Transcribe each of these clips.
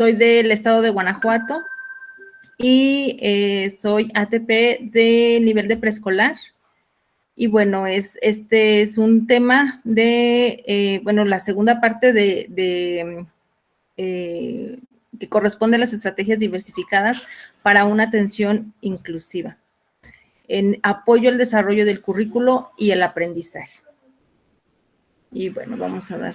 soy del estado de Guanajuato y soy ATP de nivel de preescolar. Y bueno, este es un tema de, bueno, la segunda parte que corresponde a las estrategias diversificadas para una atención inclusiva, en apoyo al desarrollo del currículo y el aprendizaje. Y bueno, vamos a dar.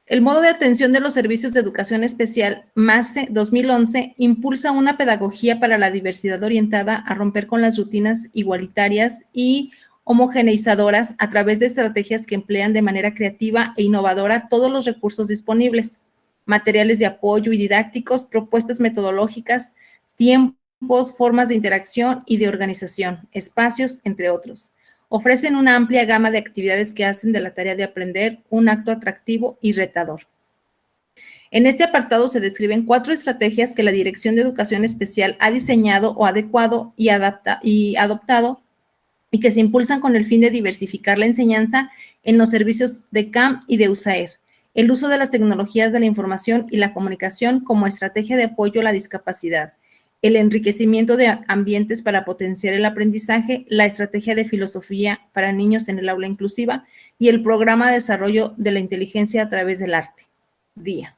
El modo de atención de los servicios de educación especial, MASE 2011, impulsa una pedagogía para la diversidad orientada a romper con las rutinas igualitarias y homogeneizadoras a través de estrategias que emplean de manera creativa e innovadora todos los recursos disponibles, materiales de apoyo y didácticos, propuestas metodológicas, tiempos, formas de interacción y de organización, espacios, entre otros. Ofrecen una amplia gama de actividades que hacen de la tarea de aprender un acto atractivo y retador. En este apartado se describen 4 estrategias que la Dirección de Educación Especial ha diseñado o adecuado y adoptado y que se impulsan con el fin de diversificar la enseñanza en los servicios de CAM y de USAER, el uso de las tecnologías de la información y la comunicación como estrategia de apoyo a la discapacidad, el enriquecimiento de ambientes para potenciar el aprendizaje, la estrategia de filosofía para niños en el aula inclusiva y el programa de desarrollo de la inteligencia a través del arte, DIA.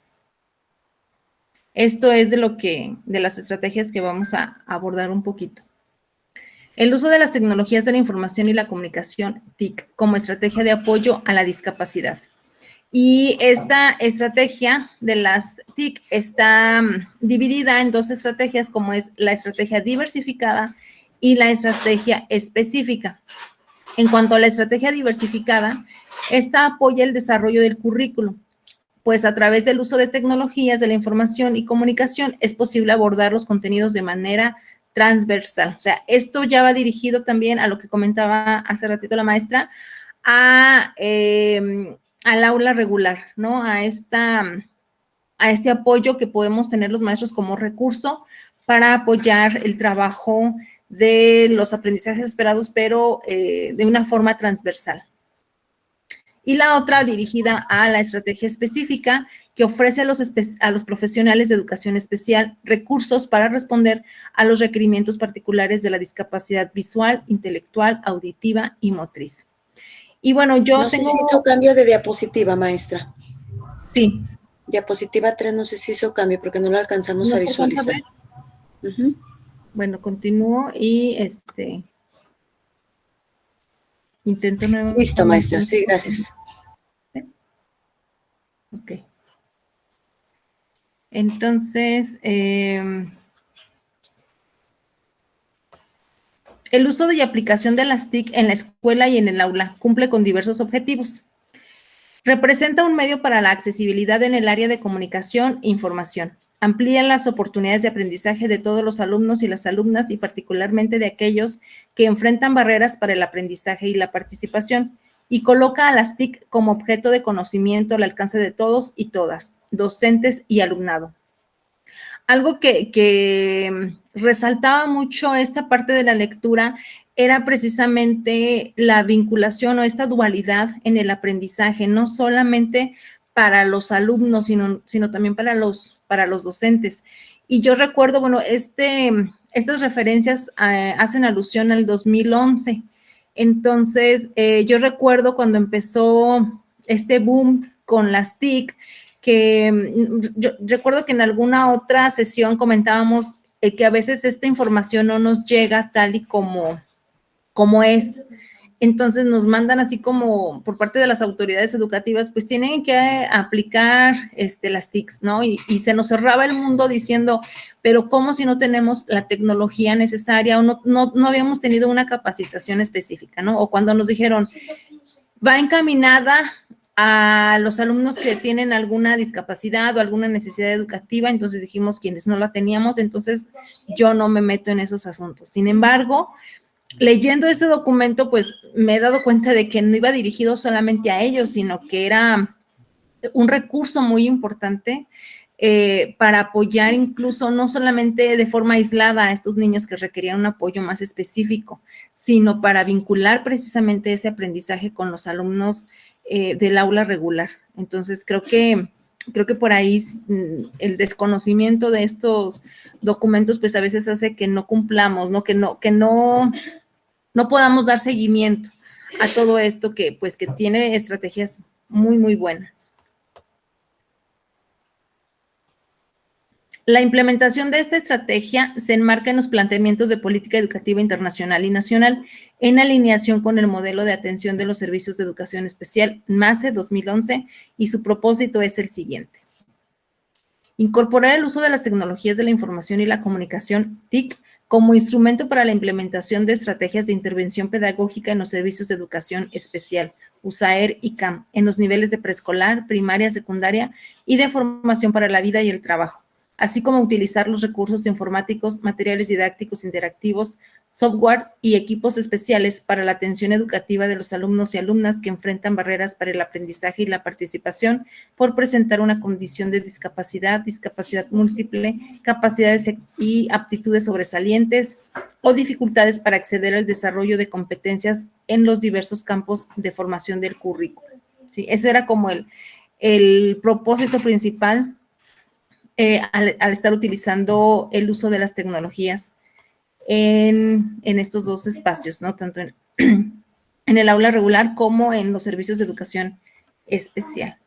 Esto es de las estrategias que vamos a abordar un poquito. El uso de las tecnologías de la información y la comunicación, TIC, como estrategia de apoyo a la discapacidad. Y esta estrategia de las TIC está dividida en 2 estrategias, como es la estrategia diversificada y la estrategia específica. En cuanto a la estrategia diversificada, esta apoya el desarrollo del currículo, pues a través del uso de tecnologías de la información y comunicación es posible abordar los contenidos de manera transversal. O sea, esto ya va dirigido también a lo que comentaba hace ratito la maestra, al aula regular, ¿no? A este apoyo que podemos tener los maestros como recurso para apoyar el trabajo de los aprendizajes esperados, pero de una forma transversal. Y la otra dirigida a la estrategia específica que ofrece a los profesionales de educación especial recursos para responder a los requerimientos particulares de la discapacidad visual, intelectual, auditiva y motriz. Y bueno, yo no sé si hizo cambio de diapositiva, maestra. Sí. Diapositiva 3, no sé si hizo cambio porque no lo alcanzamos a visualizar. Bueno, continúo y intento nuevamente. Listo, maestra. Sí, gracias. Ok. Entonces, el uso y aplicación de las TIC en la escuela y en el aula cumple con diversos objetivos. Representa un medio para la accesibilidad en el área de comunicación e información. Amplía las oportunidades de aprendizaje de todos los alumnos y las alumnas y particularmente de aquellos que enfrentan barreras para el aprendizaje y la participación y coloca a las TIC como objeto de conocimiento al alcance de todos y todas, docentes y alumnado. Algo que resaltaba mucho esta parte de la lectura era precisamente la vinculación o esta dualidad en el aprendizaje, no solamente para los alumnos, sino también para los docentes. Y yo recuerdo, bueno, estas referencias hacen alusión al 2011. Entonces, yo recuerdo cuando empezó este boom con las TIC, que yo recuerdo que en alguna otra sesión comentábamos que a veces esta información no nos llega tal y como es. Entonces nos mandan así como por parte de las autoridades educativas, pues tienen que aplicar las TICs, ¿no? Y se nos cerraba el mundo diciendo, pero ¿cómo si no tenemos la tecnología necesaria o no habíamos tenido una capacitación específica, ¿no? O cuando nos dijeron, va encaminada a los alumnos que tienen alguna discapacidad o alguna necesidad educativa, entonces dijimos quienes no la teníamos, entonces yo no me meto en esos asuntos. Sin embargo, leyendo ese documento, pues me he dado cuenta de que no iba dirigido solamente a ellos, sino que era un recurso muy importante para apoyar incluso no solamente de forma aislada a estos niños que requerían un apoyo más específico, sino para vincular precisamente ese aprendizaje con los alumnos del aula regular. Entonces, creo que por ahí el desconocimiento de estos documentos, pues a veces hace que no cumplamos, ¿no? Que no podamos dar seguimiento a todo esto que tiene estrategias muy, muy buenas. La implementación de esta estrategia se enmarca en los planteamientos de política educativa internacional y nacional, en alineación con el modelo de atención de los servicios de educación especial MASE 2011, y su propósito es el siguiente: incorporar el uso de las tecnologías de la información y la comunicación, TIC, como instrumento para la implementación de estrategias de intervención pedagógica en los servicios de educación especial, USAER y CAM, en los niveles de preescolar, primaria, secundaria y de formación para la vida y el trabajo, así como utilizar los recursos informáticos, materiales didácticos interactivos, software y equipos especiales para la atención educativa de los alumnos y alumnas que enfrentan barreras para el aprendizaje y la participación por presentar una condición de discapacidad, discapacidad múltiple, capacidades y aptitudes sobresalientes o dificultades para acceder al desarrollo de competencias en los diversos campos de formación del currículo. ¿Sí? Ese era como el propósito principal al estar utilizando el uso de las tecnologías en estos dos espacios, ¿no? Tanto en el aula regular como en los servicios de educación especial.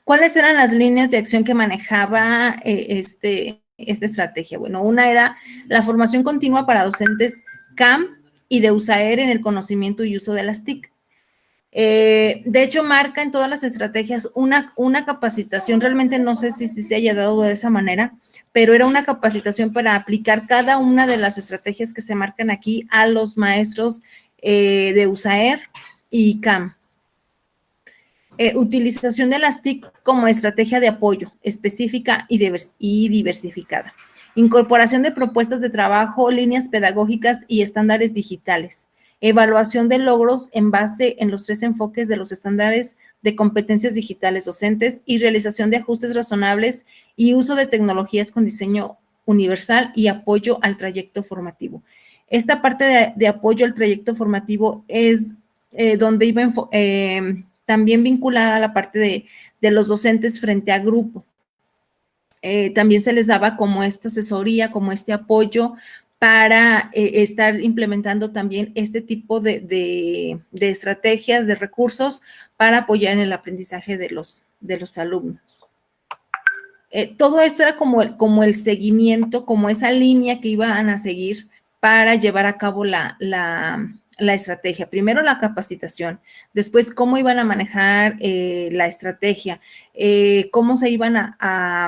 ¿Cuáles eran las líneas de acción que manejaba esta estrategia? Bueno, una era la formación continua para docentes CAM y de USAER en el conocimiento y uso de las TIC. De hecho, marca en todas las estrategias una capacitación, realmente no sé si se haya dado de esa manera, pero era una capacitación para aplicar cada una de las estrategias que se marcan aquí a los maestros de USAER y CAM. Utilización de las TIC como estrategia de apoyo específica y diversificada. Incorporación de propuestas de trabajo, líneas pedagógicas y estándares digitales. Evaluación de logros en base en los 3 enfoques de los estándares de competencias digitales docentes y realización de ajustes razonables y uso de tecnologías con diseño universal y apoyo al trayecto formativo. Esta parte de apoyo al trayecto formativo es donde iba también vinculada a la parte de los docentes frente a grupo. También se les daba como esta asesoría, como este apoyo para estar implementando también este tipo de estrategias, de recursos para apoyar en el aprendizaje de los alumnos. Todo esto era como el seguimiento, como esa línea que iban a seguir para llevar a cabo la estrategia. Primero la capacitación, después cómo iban a manejar la estrategia, cómo se iban a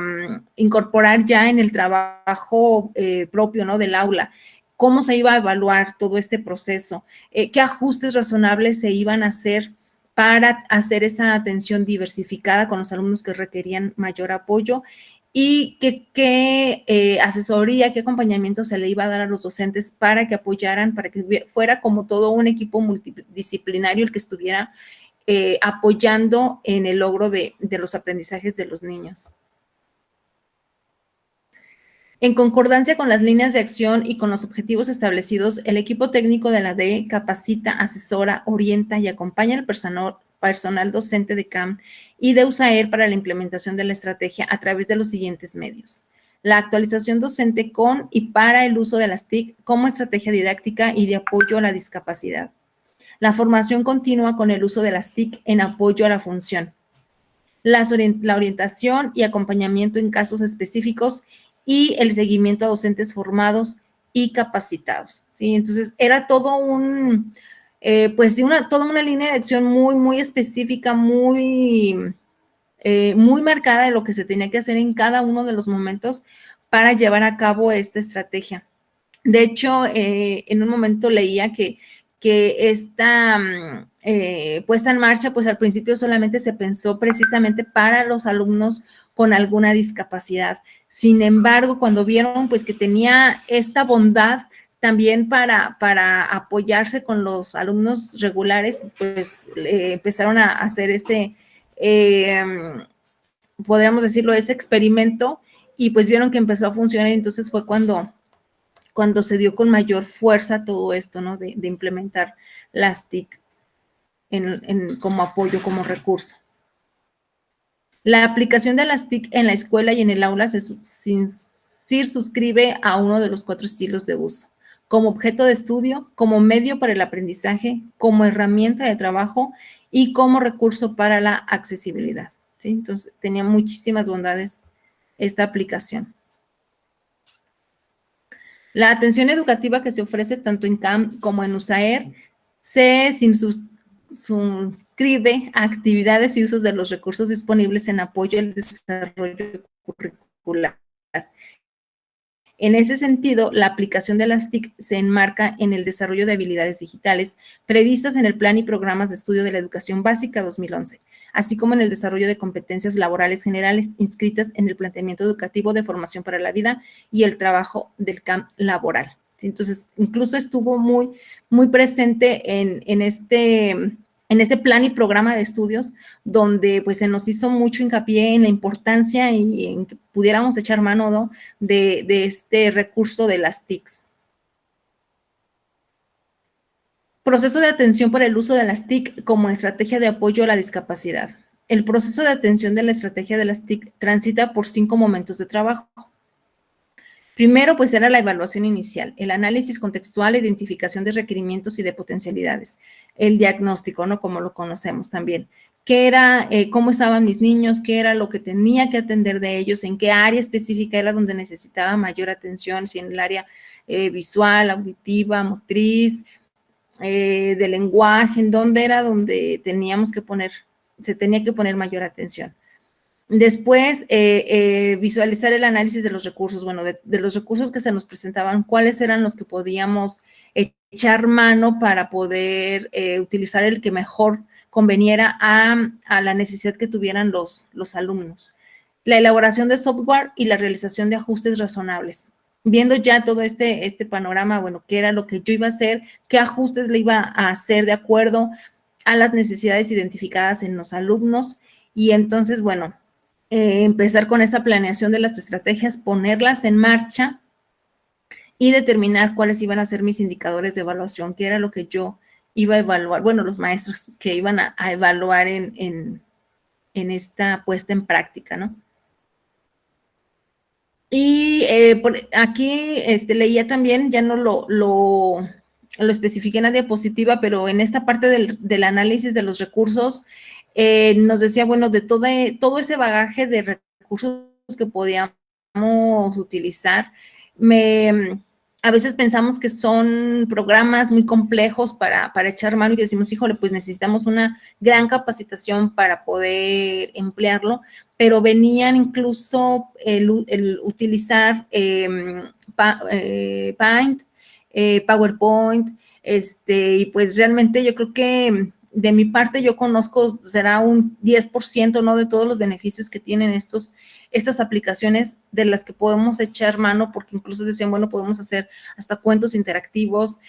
incorporar ya en el trabajo propio, ¿no?, del aula, cómo se iba a evaluar todo este proceso, qué ajustes razonables se iban a hacer para hacer esa atención diversificada con los alumnos que requerían mayor apoyo y qué asesoría, qué acompañamiento se le iba a dar a los docentes para que apoyaran, para que fuera como todo un equipo multidisciplinario el que estuviera apoyando en el logro de los aprendizajes de los niños. En concordancia con las líneas de acción y con los objetivos establecidos, el equipo técnico de la DE capacita, asesora, orienta y acompaña al personal docente de CAM y de USAER para la implementación de la estrategia a través de los siguientes medios: la actualización docente con y para el uso de las TIC como estrategia didáctica y de apoyo a la discapacidad, la formación continua con el uso de las TIC en apoyo a la función, la orientación y acompañamiento en casos específicos y el seguimiento a docentes formados y capacitados, ¿sí? Entonces, era todo toda una línea de acción muy, muy específica, muy marcada de lo que se tenía que hacer en cada uno de los momentos para llevar a cabo esta estrategia. De hecho, en un momento leía que esta puesta en marcha, pues al principio solamente se pensó precisamente para los alumnos con alguna discapacidad. Sin embargo, cuando vieron pues que tenía esta bondad también para apoyarse con los alumnos regulares, pues empezaron a hacer podríamos decirlo, ese experimento, y pues vieron que empezó a funcionar, y entonces fue cuando se dio con mayor fuerza todo esto, ¿no? De implementar las TIC como apoyo, como recurso. La aplicación de las TIC en la escuela y en el aula se circunscribe a uno de los 4 estilos de uso: como objeto de estudio, como medio para el aprendizaje, como herramienta de trabajo y como recurso para la accesibilidad, ¿sí? Entonces, tenía muchísimas bondades esta aplicación. La atención educativa que se ofrece tanto en CAM como en USAER se suscribe a actividades y usos de los recursos disponibles en apoyo al desarrollo curricular. En ese sentido, la aplicación de las TIC se enmarca en el desarrollo de habilidades digitales previstas en el Plan y Programas de Estudio de la Educación Básica 2011, así como en el desarrollo de competencias laborales generales inscritas en el planteamiento educativo de formación para la vida y el trabajo del campo laboral. Entonces, incluso estuvo muy, muy presente en este plan y programa de estudios, donde pues se nos hizo mucho hincapié en la importancia y en que pudiéramos echar mano, ¿no?, de este recurso de las TICs. Proceso de atención por el uso de las TIC como estrategia de apoyo a la discapacidad. El proceso de atención de la estrategia de las TIC transita por 5 momentos de trabajo. Primero, pues era la evaluación inicial, el análisis contextual, identificación de requerimientos y de potencialidades, el diagnóstico, ¿no?, como lo conocemos también. ¿Qué era, cómo estaban mis niños? ¿Qué era lo que tenía que atender de ellos? ¿En qué área específica era donde necesitaba mayor atención? Si en el área visual, auditiva, motriz, de lenguaje, ¿en dónde era donde se tenía que poner mayor atención? Después, visualizar el análisis de los recursos, bueno, de los recursos que se nos presentaban, cuáles eran los que podíamos echar mano para poder utilizar el que mejor conveniera a la necesidad que tuvieran los alumnos. La elaboración de software y la realización de ajustes razonables. Viendo ya todo este panorama, bueno, qué era lo que yo iba a hacer, qué ajustes le iba a hacer de acuerdo a las necesidades identificadas en los alumnos, y entonces, bueno, empezar con esa planeación de las estrategias, ponerlas en marcha y determinar cuáles iban a ser mis indicadores de evaluación, qué era lo que yo iba a evaluar, bueno, los maestros que iban a evaluar en esta puesta en práctica, ¿no? Y aquí leía también, ya no lo especifiqué en la diapositiva, pero en esta parte del análisis de los recursos, nos decía, bueno, de todo ese bagaje de recursos que podíamos utilizar, a veces pensamos que son programas muy complejos para echar mano y decimos, híjole, pues necesitamos una gran capacitación para poder emplearlo, pero venían incluso el utilizar Paint, PowerPoint, y pues realmente yo creo que de mi parte yo conozco, será un 10%, ¿no?, de todos los beneficios que tienen estas aplicaciones de las que podemos echar mano, porque incluso decían, bueno, podemos hacer hasta cuentos interactivos,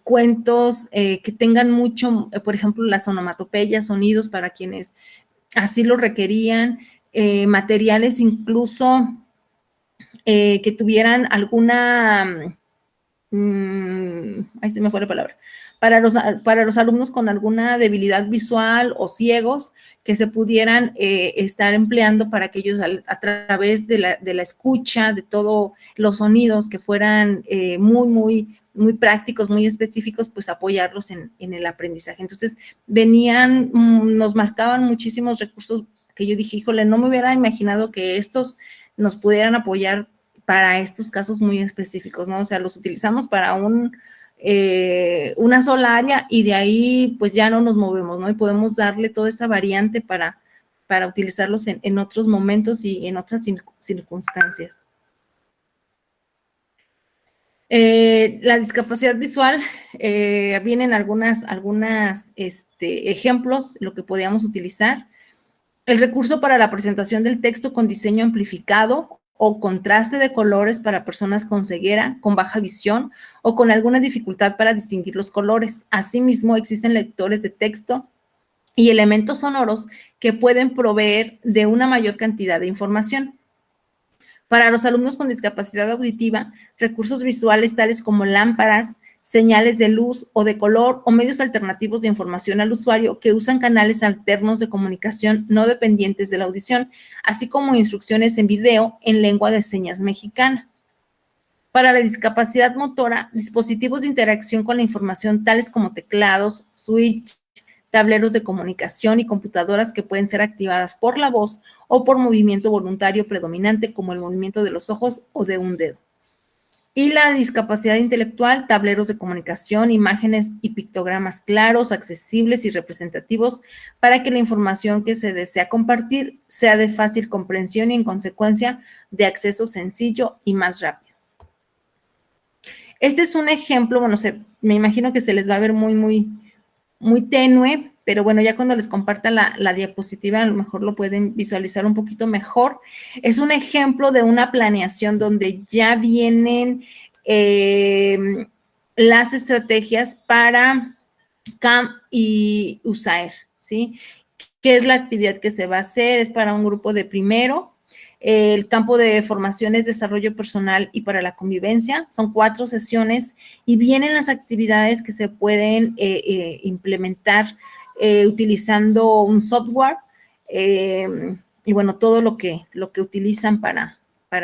cuentos que tengan mucho, por ejemplo, las onomatopeyas, sonidos para quienes así lo requerían, materiales incluso que tuvieran alguna, ahí se me fue la palabra, para los alumnos con alguna debilidad visual o ciegos, que se pudieran estar empleando para que ellos a través de la escucha, de todos los sonidos que fueran muy prácticos, muy específicos, pues apoyarlos en el aprendizaje. Entonces, nos marcaban muchísimos recursos que yo dije, híjole, no me hubiera imaginado que estos nos pudieran apoyar para estos casos muy específicos, ¿no? O sea, los utilizamos para una sola área y de ahí pues ya no nos movemos, ¿no? Y podemos darle toda esa variante para utilizarlos en otros momentos y en otras circunstancias. La discapacidad visual, vienen algunas ejemplos, lo que podíamos utilizar. El recurso para la presentación del texto con diseño amplificado o contraste de colores para personas con ceguera, con baja visión o con alguna dificultad para distinguir los colores. Asimismo, existen lectores de texto y elementos sonoros que pueden proveer de una mayor cantidad de información. Para los alumnos con discapacidad auditiva, recursos visuales tales como lámparas, señales de luz o de color o medios alternativos de información al usuario que usan canales alternos de comunicación no dependientes de la audición, así como instrucciones en video en lengua de señas mexicana. Para la discapacidad motora, dispositivos de interacción con la información tales como teclados, switch, tableros de comunicación y computadoras que pueden ser activadas por la voz o por movimiento voluntario predominante como el movimiento de los ojos o de un dedo. Y la discapacidad intelectual, tableros de comunicación, imágenes y pictogramas claros, accesibles y representativos para que la información que se desea compartir sea de fácil comprensión y en consecuencia de acceso sencillo y más rápido. Este es un ejemplo, bueno, me imagino que se les va a ver muy tenue, pero bueno, ya cuando les comparta la diapositiva, a lo mejor lo pueden visualizar un poquito mejor. Es un ejemplo de una planeación donde ya vienen las estrategias para CAM y USAER, ¿sí? ¿Qué es la actividad que se va a hacer? Es para un grupo de primero. El campo de formación es desarrollo personal y para la convivencia. Son 4 sesiones y vienen las actividades que se pueden implementar utilizando un software y bueno, todo lo que utilizan para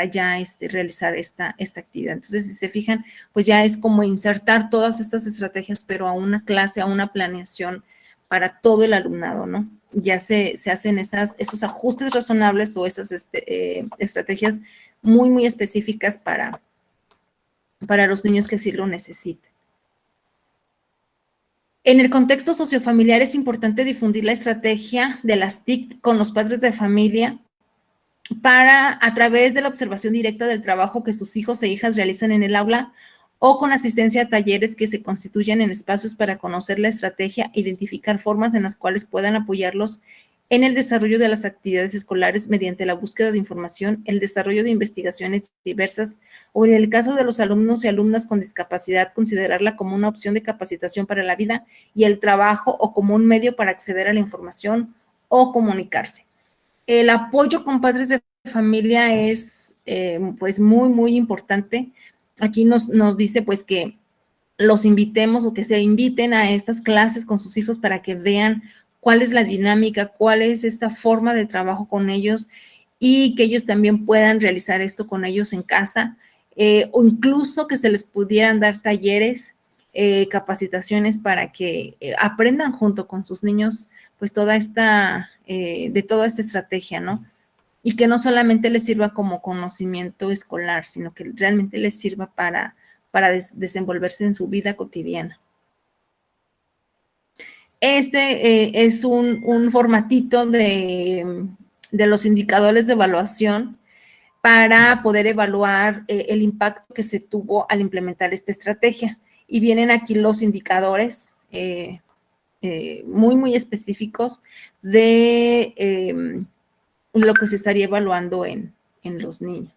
ya realizar esta actividad. Entonces, si se fijan, pues ya es como insertar todas estas estrategias, pero a una clase, a una planeación para todo el alumnado, ¿no? Ya se hacen esos ajustes razonables o esas estrategias muy específicas para los niños que sí lo necesiten. En el contexto sociofamiliar es importante difundir la estrategia de las TIC con los padres de familia a través de la observación directa del trabajo que sus hijos e hijas realizan en el aula o con asistencia a talleres que se constituyen en espacios para conocer la estrategia e identificar formas en las cuales puedan apoyarlos en el desarrollo de las actividades escolares mediante la búsqueda de información, el desarrollo de investigaciones diversas o en el caso de los alumnos y alumnas con discapacidad, considerarla como una opción de capacitación para la vida y el trabajo o como un medio para acceder a la información o comunicarse. El apoyo con padres de familia es pues muy importante. Aquí nos dice pues que los invitemos o que se inviten a estas clases con sus hijos para que vean cuál es la dinámica, cuál es esta forma de trabajo con ellos y que ellos también puedan realizar esto con ellos en casa o incluso que se les pudieran dar talleres, capacitaciones para que aprendan junto con sus niños pues toda esta estrategia, ¿no? Y que no solamente les sirva como conocimiento escolar, sino que realmente les sirva para desenvolverse en su vida cotidiana. Es un formatito de los indicadores de evaluación para poder evaluar el impacto que se tuvo al implementar esta estrategia. Y vienen aquí los indicadores muy específicos de lo que se estaría evaluando en los niños.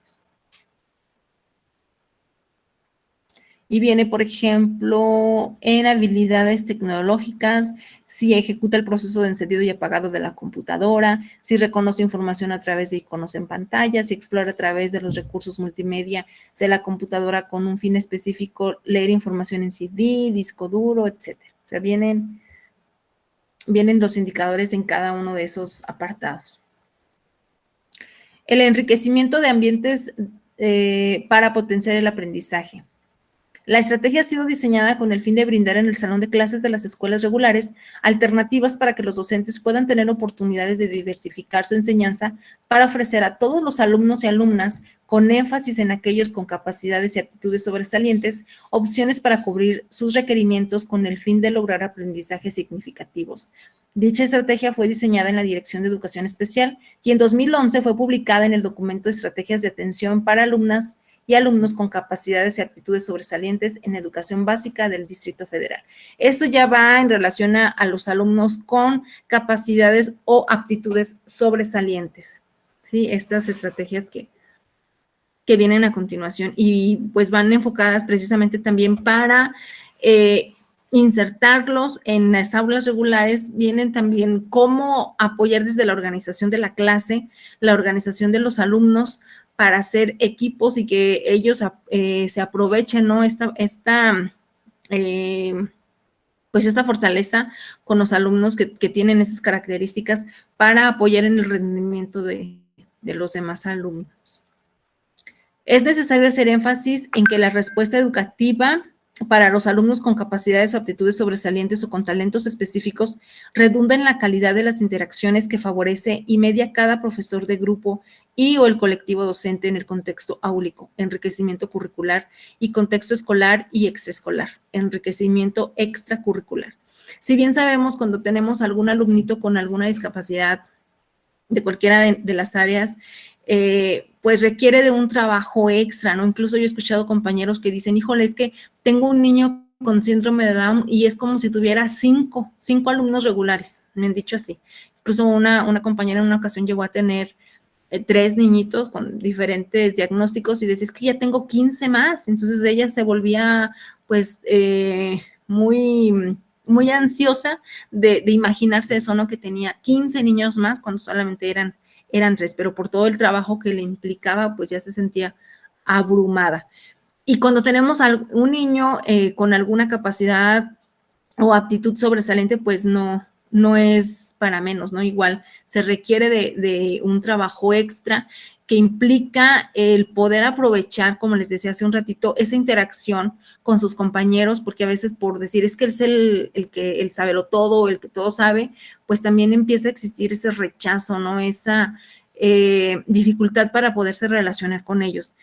Y viene, por ejemplo, en habilidades tecnológicas, si ejecuta el proceso de encendido y apagado de la computadora, si reconoce información a través de iconos en pantalla, si explora a través de los recursos multimedia de la computadora con un fin específico, leer información en CD, disco duro, etcétera. O sea, vienen los indicadores en cada uno de esos apartados. El enriquecimiento de ambientes para potenciar el aprendizaje. La estrategia ha sido diseñada con el fin de brindar en el salón de clases de las escuelas regulares alternativas para que los docentes puedan tener oportunidades de diversificar su enseñanza para ofrecer a todos los alumnos y alumnas, con énfasis en aquellos con capacidades y aptitudes sobresalientes, opciones para cubrir sus requerimientos con el fin de lograr aprendizajes significativos. Dicha estrategia fue diseñada en la Dirección de Educación Especial y en 2011 fue publicada en el documento de Estrategias de Atención para Alumnas y alumnos con capacidades y aptitudes sobresalientes en educación básica del Distrito Federal. Esto ya va en relación a los alumnos con capacidades o aptitudes sobresalientes, ¿sí? Estas estrategias que vienen a continuación y pues van enfocadas precisamente también para insertarlos en las aulas regulares, vienen también cómo apoyar desde la organización de la clase, la organización de los alumnos para hacer equipos y que ellos se aprovechen, ¿no? Pues esta fortaleza con los alumnos que tienen esas características para apoyar en el rendimiento de los demás alumnos. Es necesario hacer énfasis en que la respuesta educativa para los alumnos con capacidades o aptitudes sobresalientes o con talentos específicos redunda en la calidad de las interacciones que favorece y media cada profesor de grupo y o el colectivo docente en el contexto áulico, enriquecimiento curricular y contexto escolar y extraescolar, enriquecimiento extracurricular. Si bien sabemos cuando tenemos algún alumnito con alguna discapacidad de cualquiera de las áreas, pues requiere de un trabajo extra, ¿no? Incluso yo he escuchado compañeros que dicen, híjole, es que tengo un niño con síndrome de Down y es como si tuviera cinco alumnos regulares, me han dicho así. Incluso una compañera en una ocasión llegó a tener 3 niñitos con diferentes diagnósticos y decía, es que ya tengo 15 más. Entonces ella se volvía, pues, muy ansiosa de imaginarse eso, ¿no? Que tenía 15 niños más cuando solamente eran 3, pero por todo el trabajo que le implicaba, pues ya se sentía abrumada. Y cuando tenemos un niño con alguna capacidad o aptitud sobresaliente, pues no es para menos, ¿no? Igual se requiere de un trabajo extra que implica el poder aprovechar, como les decía hace un ratito, esa interacción con sus compañeros, porque a veces por decir es que él es el sábelo todo, el que todo sabe, pues también empieza a existir ese rechazo, ¿no? Esa dificultad para poderse relacionar con ellos.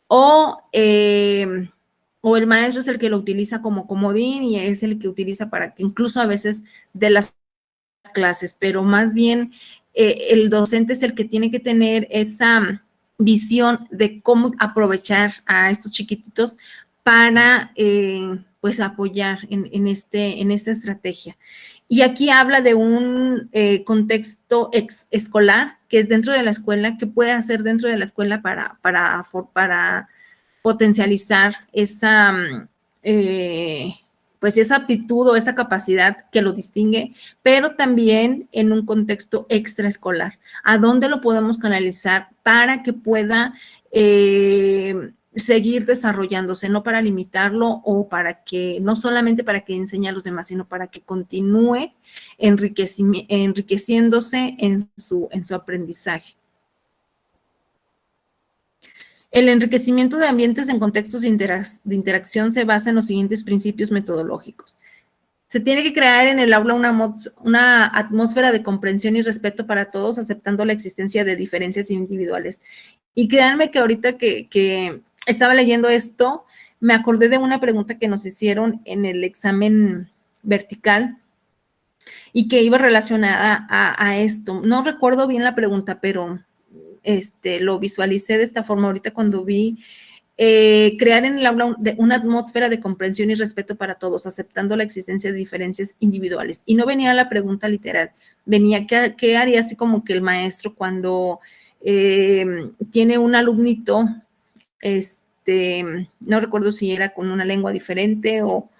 O el maestro es el que lo utiliza como comodín y es el que utiliza para que incluso a veces de las clases, pero más bien el docente es el que tiene que tener esa visión de cómo aprovechar a estos chiquititos para pues apoyar en esta estrategia. Y aquí habla de un contexto escolar que es dentro de la escuela, que puede hacer dentro de la escuela para potencializar pues esa aptitud o esa capacidad que lo distingue, pero también en un contexto extraescolar. ¿A dónde lo podemos canalizar para que pueda seguir desarrollándose, no para limitarlo o para que, no solamente para que enseñe a los demás, sino para que continúe enriqueciéndose en su aprendizaje? El enriquecimiento de ambientes en contextos de interacción se basa en los siguientes principios metodológicos. Se tiene que crear en el aula una atmósfera de comprensión y respeto para todos, aceptando la existencia de diferencias individuales. Y créanme que ahorita que estaba leyendo esto, me acordé de una pregunta que nos hicieron en el examen vertical y que iba relacionada a esto. No recuerdo bien la pregunta, pero lo visualicé de esta forma ahorita cuando vi crear en el aula una atmósfera de comprensión y respeto para todos, aceptando la existencia de diferencias individuales. Y no venía la pregunta literal, venía qué haría así como que el maestro cuando tiene un alumnito, no recuerdo si era con una lengua diferente o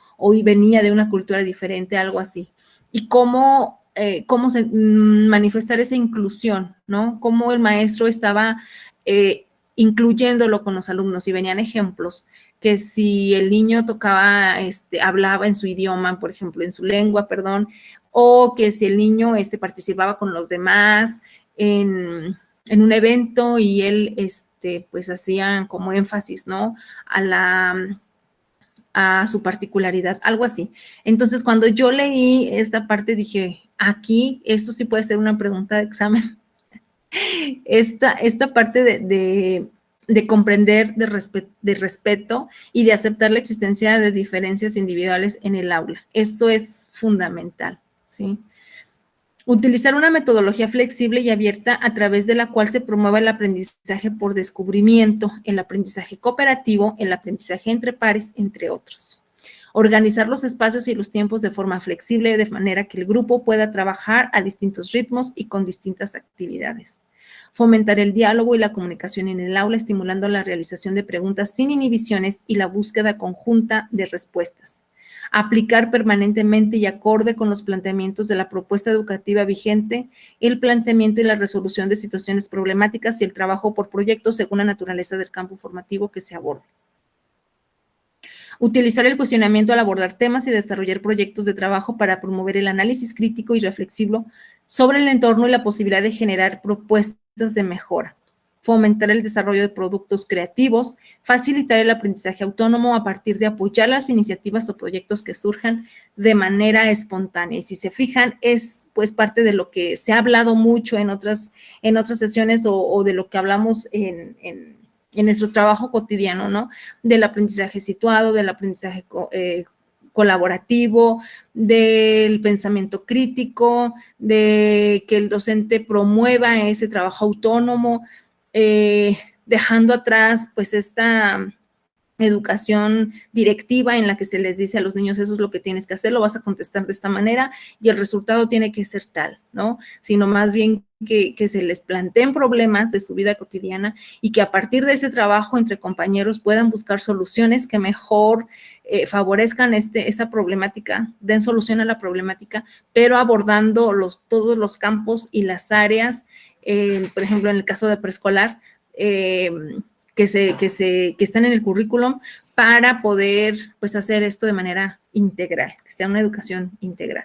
venía de una cultura diferente, algo así. Y cómo manifestar esa inclusión, ¿no? Cómo el maestro estaba incluyéndolo con los alumnos y venían ejemplos que si el niño tocaba, hablaba en su idioma, por ejemplo, en su lengua, perdón, o que si el niño participaba con los demás en un evento y él, pues hacían como énfasis, ¿no? A su particularidad, algo así. Entonces, cuando yo leí esta parte, dije, aquí, esto sí puede ser una pregunta de examen. Esta parte de comprender, de respeto y de aceptar la existencia de diferencias individuales en el aula. Eso es fundamental, ¿sí? Utilizar una metodología flexible y abierta a través de la cual se promueva el aprendizaje por descubrimiento, el aprendizaje cooperativo, el aprendizaje entre pares, entre otros. Organizar los espacios y los tiempos de forma flexible, de manera que el grupo pueda trabajar a distintos ritmos y con distintas actividades. Fomentar el diálogo y la comunicación en el aula, estimulando la realización de preguntas sin inhibiciones y la búsqueda conjunta de respuestas. aplicar permanentemente y acorde con los planteamientos de la propuesta educativa vigente, el planteamiento y la resolución de situaciones problemáticas y el trabajo por proyectos según la naturaleza del campo formativo que se aborde. Utilizar el cuestionamiento al abordar temas y desarrollar proyectos de trabajo para promover el análisis crítico y reflexivo sobre el entorno y la posibilidad de generar propuestas de mejora. Fomentar el desarrollo de productos creativos, facilitar el aprendizaje autónomo a partir de apoyar las iniciativas o proyectos que surjan de manera espontánea. Y si se fijan, es pues parte de lo que se ha hablado mucho en otras sesiones o de lo que hablamos en nuestro trabajo cotidiano, ¿no? Del aprendizaje situado, del aprendizaje colaborativo, del pensamiento crítico, de que el docente promueva ese trabajo autónomo, dejando atrás pues esta educación directiva en la que se les dice a los niños eso es lo que tienes que hacer, lo vas a contestar de esta manera y el resultado tiene que ser tal, ¿no? Sino más bien que se les planteen problemas de su vida cotidiana y que a partir de ese trabajo entre compañeros puedan buscar soluciones que mejor favorezcan esta problemática, den solución a la problemática, pero abordando todos los campos y las áreas, por ejemplo, en el caso de preescolar, que están en el currículum para poder pues hacer esto de manera integral, que sea una educación integral.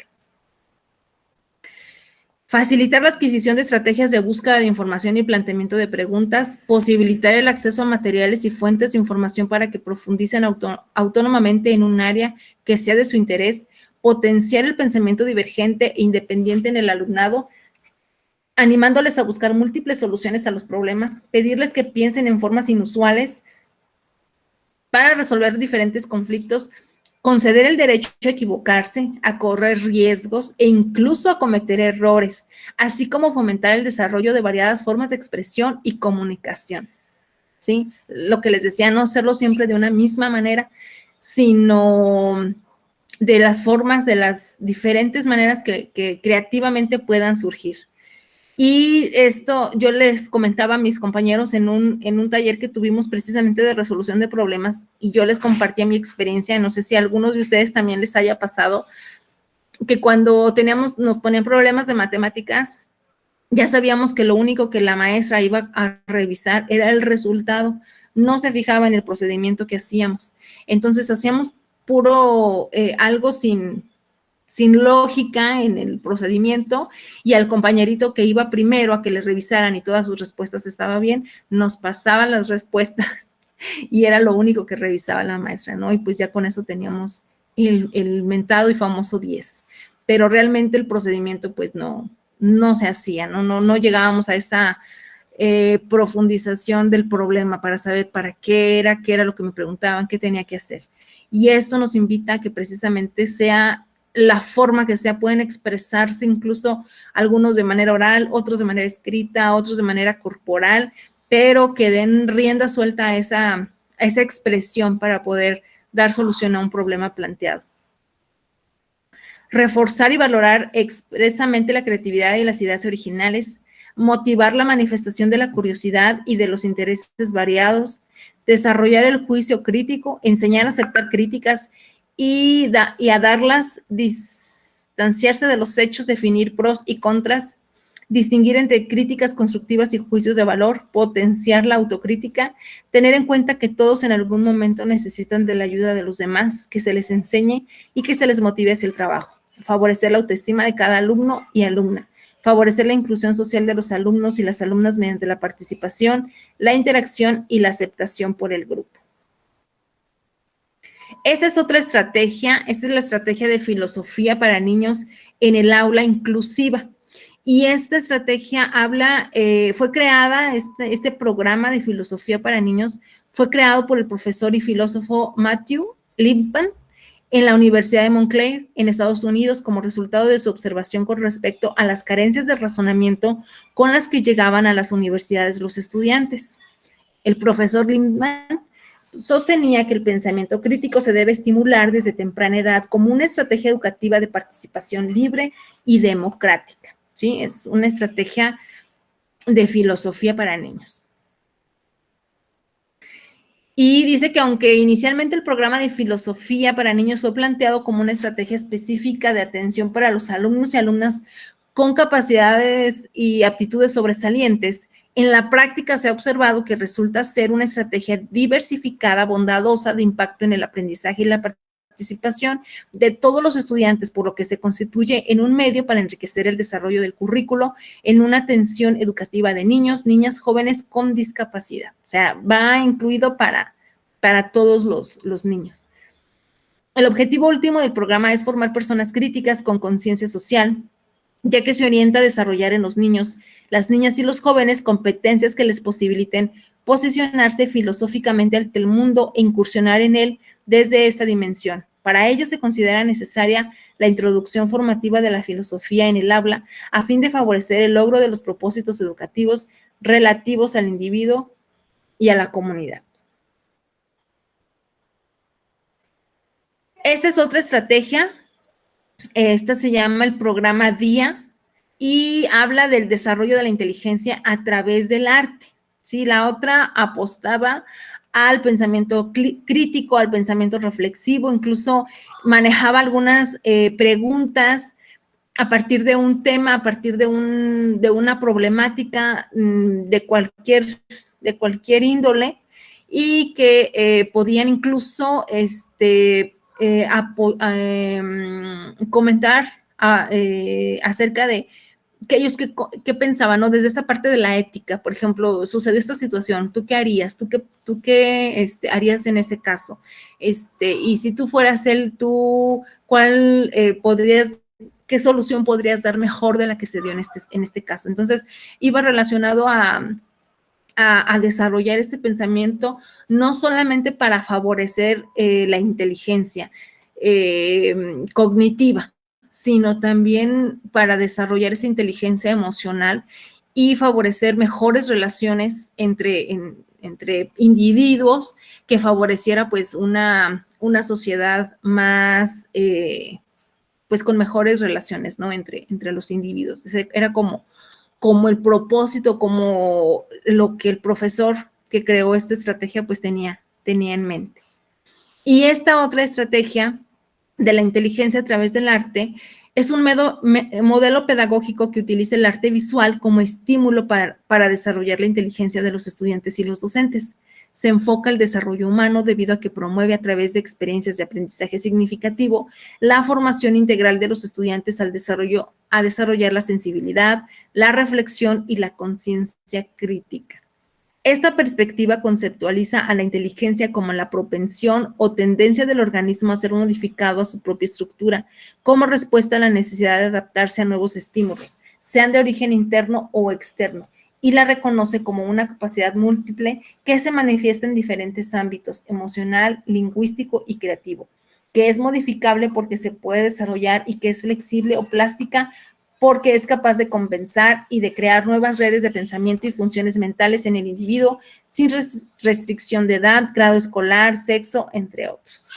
Facilitar la adquisición de estrategias de búsqueda de información y planteamiento de preguntas, posibilitar el acceso a materiales y fuentes de información para que profundicen autónomamente en un área que sea de su interés, potenciar el pensamiento divergente e independiente en el alumnado, animándoles a buscar múltiples soluciones a los problemas, pedirles que piensen en formas inusuales para resolver diferentes conflictos, conceder el derecho a equivocarse, a correr riesgos e incluso a cometer errores, así como fomentar el desarrollo de variadas formas de expresión y comunicación. ¿Sí? Lo que les decía, no hacerlo siempre de una misma manera, sino de las formas, de las diferentes maneras que creativamente puedan surgir. Y esto yo les comentaba a mis compañeros en un taller que tuvimos precisamente de resolución de problemas y yo les compartía mi experiencia, no sé si a algunos de ustedes también les haya pasado, que cuando nos ponían problemas de matemáticas, ya sabíamos que lo único que la maestra iba a revisar era el resultado, no se fijaba en el procedimiento que hacíamos. Entonces hacíamos puro algo sin lógica en el procedimiento y al compañerito que iba primero a que le revisaran y todas sus respuestas estaban bien, nos pasaban las respuestas y era lo único que revisaba la maestra, ¿no? Y pues ya con eso teníamos el mentado y famoso 10. Pero realmente el procedimiento pues no se hacía, no llegábamos a esa profundización del problema para saber para qué era lo que me preguntaban, qué tenía que hacer. Y esto nos invita a que precisamente sea la forma que sea, pueden expresarse incluso algunos de manera oral, otros de manera escrita, otros de manera corporal, pero que den rienda suelta a esa expresión para poder dar solución a un problema planteado. Reforzar y valorar expresamente la creatividad y las ideas originales, motivar la manifestación de la curiosidad y de los intereses variados, desarrollar el juicio crítico, enseñar a aceptar críticas y a darlas, distanciarse de los hechos, definir pros y contras, distinguir entre críticas constructivas y juicios de valor, potenciar la autocrítica, tener en cuenta que todos en algún momento necesitan de la ayuda de los demás, que se les enseñe y que se les motive hacia el trabajo, favorecer la autoestima de cada alumno y alumna, favorecer la inclusión social de los alumnos y las alumnas mediante la participación, la interacción y la aceptación por el grupo. Esta es otra estrategia, esta es la estrategia de filosofía para niños en el aula inclusiva. Y esta estrategia fue creada, este programa de filosofía para niños fue creado por el profesor y filósofo Matthew Lipman en la Universidad de Montclair, en Estados Unidos, como resultado de su observación con respecto a las carencias de razonamiento con las que llegaban a las universidades los estudiantes. El profesor Lipman sostenía que el pensamiento crítico se debe estimular desde temprana edad como una estrategia educativa de participación libre y democrática. ¿Sí? Es una estrategia de filosofía para niños. Y dice que aunque inicialmente el programa de filosofía para niños fue planteado como una estrategia específica de atención para los alumnos y alumnas con capacidades y aptitudes sobresalientes, en la práctica se ha observado que resulta ser una estrategia diversificada, bondadosa, de impacto en el aprendizaje y la participación de todos los estudiantes, por lo que se constituye en un medio para enriquecer el desarrollo del currículo en una atención educativa de niños, niñas, jóvenes con discapacidad. O sea, va incluido para todos los niños. El objetivo último del programa es formar personas críticas con conciencia social, ya que se orienta a desarrollar en los niños, las niñas y los jóvenes competencias que les posibiliten posicionarse filosóficamente ante el mundo e incursionar en él desde esta dimensión. Para ello se considera necesaria la introducción formativa de la filosofía en el aula a fin de favorecer el logro de los propósitos educativos relativos al individuo y a la comunidad. Esta es otra estrategia. Esta se llama el programa DIA y habla del desarrollo de la inteligencia a través del arte. ¿Sí? La otra apostaba al pensamiento crítico, al pensamiento reflexivo, incluso manejaba algunas preguntas a partir de un tema, a partir de una problemática de cualquier índole, y que podían incluso comentar acerca de que ellos qué pensaban, ¿no? Desde esta parte de la ética. Por ejemplo, sucedió esta situación, ¿tú qué harías? ¿Tú qué harías en ese caso? Y si tú fueras él, ¿tú qué solución podrías dar mejor de la que se dio en este caso? Entonces, iba relacionado a desarrollar este pensamiento, no solamente para favorecer la inteligencia cognitiva, sino también para desarrollar esa inteligencia emocional y favorecer mejores relaciones entre individuos, que favoreciera pues una sociedad más, pues con mejores relaciones, ¿no? Entre los individuos. Era como el propósito, como lo que el profesor que creó esta estrategia pues tenía en mente. Y esta otra estrategia de la inteligencia a través del arte es un modelo pedagógico que utiliza el arte visual como estímulo para desarrollar la inteligencia de los estudiantes y los docentes. Se enfoca el desarrollo humano debido a que promueve a través de experiencias de aprendizaje significativo la formación integral de los estudiantes a desarrollar la sensibilidad, la reflexión y la conciencia crítica. Esta perspectiva conceptualiza a la inteligencia como la propensión o tendencia del organismo a ser modificado a su propia estructura, como respuesta a la necesidad de adaptarse a nuevos estímulos, sean de origen interno o externo, y la reconoce como una capacidad múltiple que se manifiesta en diferentes ámbitos: emocional, lingüístico y creativo, que es modificable porque se puede desarrollar, y que es flexible o plástica porque es capaz de compensar y de crear nuevas redes de pensamiento y funciones mentales en el individuo sin restricción de edad, grado escolar, sexo, entre otros.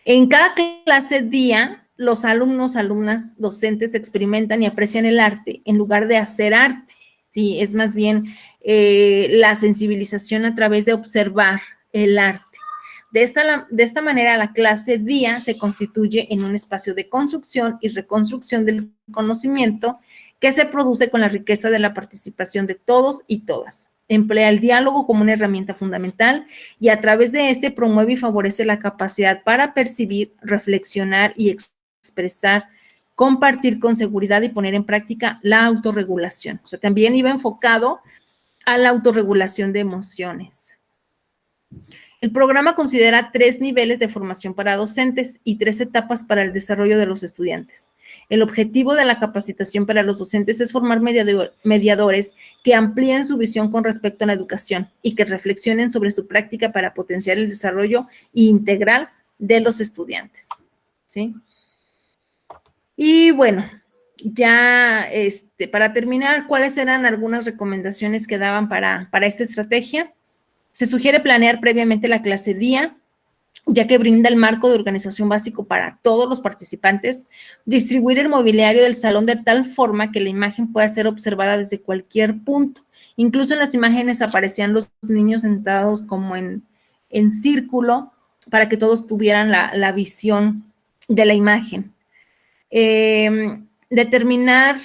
En cada clase día, los alumnos, alumnas, docentes experimentan y aprecian el arte en lugar de hacer arte. Sí, es más bien la sensibilización a través de observar el arte. De esta manera, la clase día se constituye en un espacio de construcción y reconstrucción del conocimiento que se produce con la riqueza de la participación de todos y todas. Emplea el diálogo como una herramienta fundamental y a través de este promueve y favorece la capacidad para percibir, reflexionar y expresar, compartir con seguridad y poner en práctica la autorregulación. O sea, también iba enfocado a la autorregulación de emociones. El programa considera 3 niveles de formación para docentes y 3 etapas para el desarrollo de los estudiantes. El objetivo de la capacitación para los docentes es formar mediadores que amplíen su visión con respecto a la educación y que reflexionen sobre su práctica para potenciar el desarrollo integral de los estudiantes. ¿Sí? Y bueno, ya para terminar, ¿cuáles eran algunas recomendaciones que daban para esta estrategia? Se sugiere planear previamente la clase día, ya que brinda el marco de organización básico para todos los participantes. Distribuir el mobiliario del salón de tal forma que la imagen pueda ser observada desde cualquier punto Incluso en las imágenes aparecían los niños sentados como en círculo para que todos tuvieran la visión de la imagen. Determinar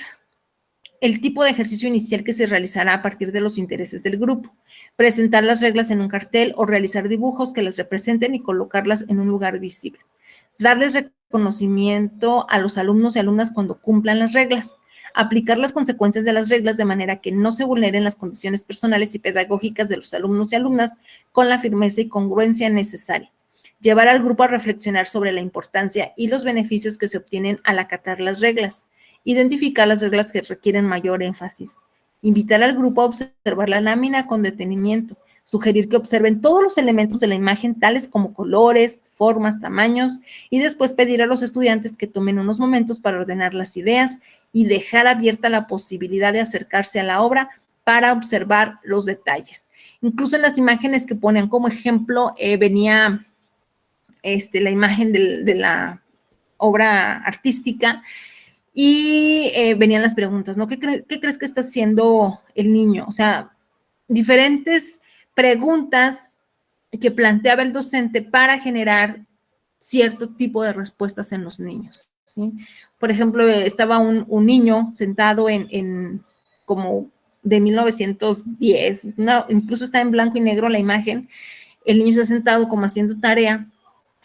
el tipo de ejercicio inicial que se realizará a partir de los intereses del grupo. Presentar las reglas en un cartel o realizar dibujos que las representen y colocarlas en un lugar visible. Darles reconocimiento a los alumnos y alumnas cuando cumplan las reglas. Aplicar las consecuencias de las reglas de manera que no se vulneren las condiciones personales y pedagógicas de los alumnos y alumnas con la firmeza y congruencia necesaria. Llevar al grupo a reflexionar sobre la importancia y los beneficios que se obtienen al acatar las reglas. Identificar las reglas que requieren mayor énfasis. Invitar al grupo a observar la lámina con detenimiento. Sugerir que observen todos los elementos de la imagen, tales como colores, formas, tamaños, y después pedir a los estudiantes que tomen unos momentos para ordenar las ideas y dejar abierta la posibilidad de acercarse a la obra para observar los detalles. Incluso en las imágenes que ponen como ejemplo, venía la imagen de la obra artística y venían las preguntas, ¿no? ¿Qué crees que está haciendo el niño? O sea, diferentes preguntas que planteaba el docente para generar cierto tipo de respuestas en los niños, ¿sí? Por ejemplo, estaba un niño sentado en como de 1910, incluso está en blanco y negro la imagen, el niño está sentado como haciendo tarea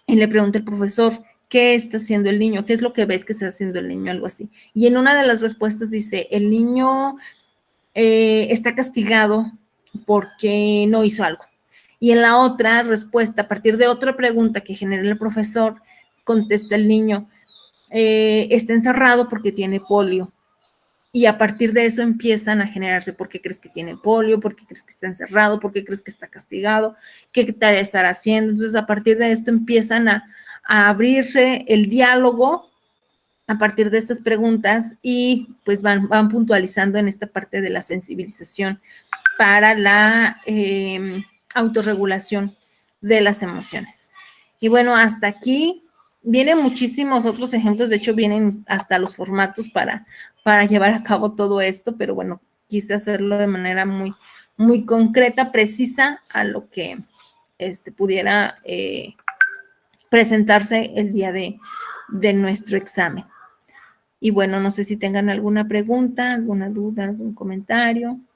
y le pregunta el profesor, ¿qué está haciendo el niño? ¿Qué es lo que ves que está haciendo el niño? Algo así. Y en una de las respuestas dice, el niño está castigado porque no hizo algo. Y en la otra respuesta, a partir de otra pregunta que genera el profesor, contesta el niño, está encerrado porque tiene polio. Y a partir de eso empiezan a generarse, ¿por qué crees que tiene polio? ¿Por qué crees que está encerrado? ¿Por qué crees que está castigado? ¿Qué tarea estará haciendo? Entonces, a partir de esto empiezan a abrirse el diálogo a partir de estas preguntas y pues van puntualizando en esta parte de la sensibilización para la autorregulación de las emociones. Y bueno, hasta aquí vienen muchísimos otros ejemplos, de hecho vienen hasta los formatos para llevar a cabo todo esto, pero bueno, quise hacerlo de manera muy, muy concreta, precisa a lo que pudiera presentarse el día de nuestro examen. Y bueno, no sé si tengan alguna pregunta, alguna duda, algún comentario.